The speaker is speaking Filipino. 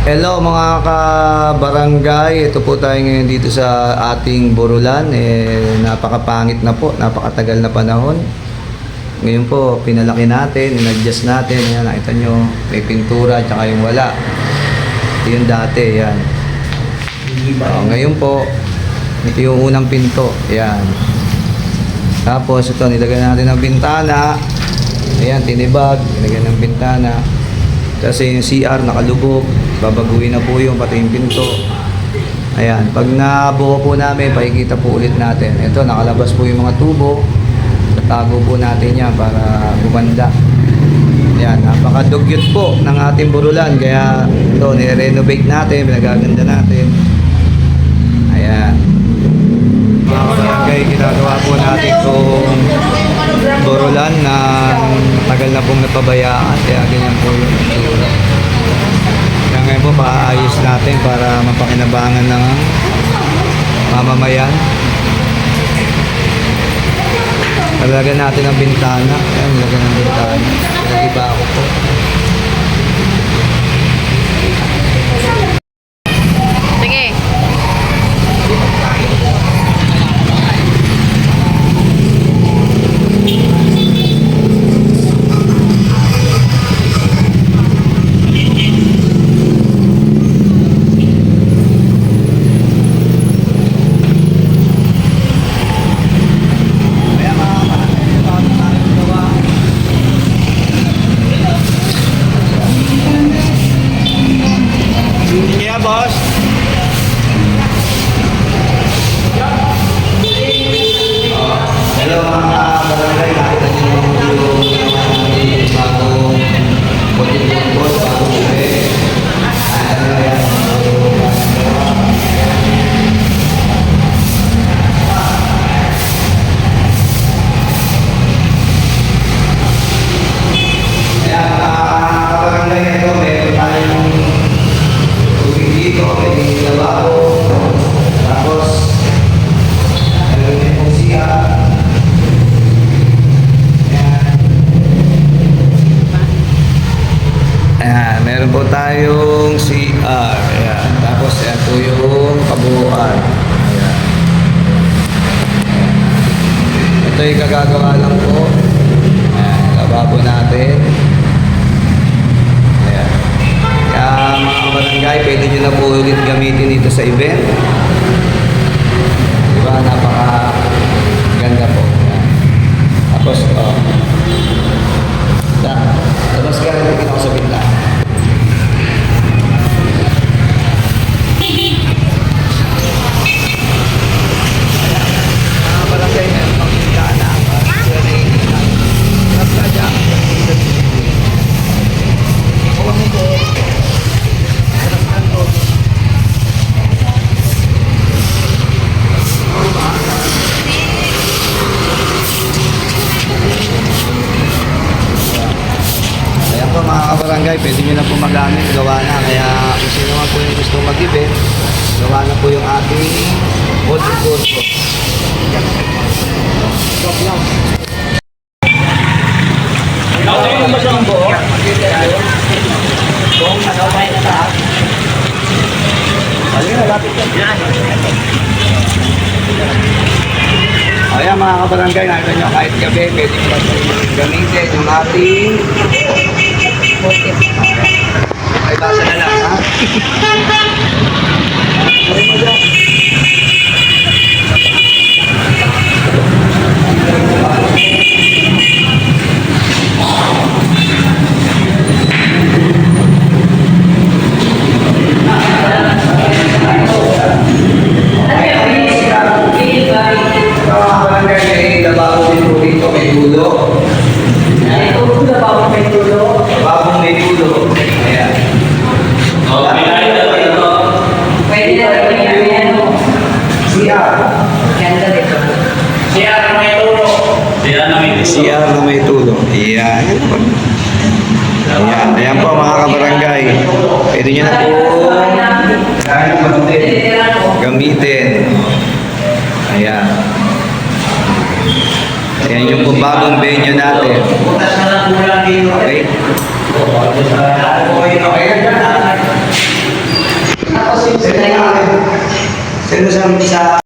Hello mga ka-barangay, ito po tayo ngayon dito sa ating Borulan. Napakapangit na po, napakatagal na panahon. Ngayon po, pinalaki natin, in-adjust natin. Ayan, nakita nyo, may pintura at saka yung wala. Ito yung dati, yan. Ngayon po, ito yung unang pinto, yan. Tapos ito, nilagyan natin ng bintana. Ayan, tinibag, nilagyan ng bintana. Kasi yung CR nakalubog, babaguhin na po yung pati yung pinto. Ayan, pag nabuo po namin, pakikita po ulit natin. Ito, nakalabas po yung mga tubo. Tatago po natin yan para gumanda. Ayan, napakadugyot po ng ating Borulan. Kaya ito, nire-renovate natin, pinagaganda natin. Ayan. Mga barangay, ginagawa po natin itong Borulan na tagal na pong napabayaan. Kaya ganyan po yung itsura. Kaya ngayon po, paayos natin para mapakinabangan ng mamamayan. Talagyan natin ang bintana. Ayan, lagyan ng bintana. Pinagiba ako po. Sige. Yeah, boss. Hello mga barangay, nakita niyo yung bagong puting boss, bagong ube. Ayan, mga barangay ito, meron tayong tubig dito, may lababo. Tapos, meron din pong siya. Ayan, meron po tayong CR. Ayan. Tapos, ayan po yung kabuuan. Ayan. Ito yung kagagawa lang po. Ayan, lababo natin. Ayan. Kaya mga barangay, pwede nyo na po ulit gamitin dito sa event. Diba? Napaka-ganda po. Ayan. Tapos, tapos kaya nalagyan ako sa bintana. Mga barangay, meron pang bintana. Tapos kaya, ayan po mga kabarangay, pwede nyo na po magamit, gawa na. Kaya kung sino man po yung gusto mag-event, gawa na po yung ating golden goal po. Stop lang. Ano ba siyang buo? Buong nasabay na lahat. Ayun, nalapit yan. Ayan mga kabarangay, nakita nyo kahit gabi, pwede nyo gamitin yung ating ay basa na lang, ha? Ay mo dyan. CR na may tulong. Ayan. Ayan. Ayan po mga kabarangay. Pwede nyo na po gamitin. Ayan. Ayan yung po bagong venue natin. Okay. Okay. kami sa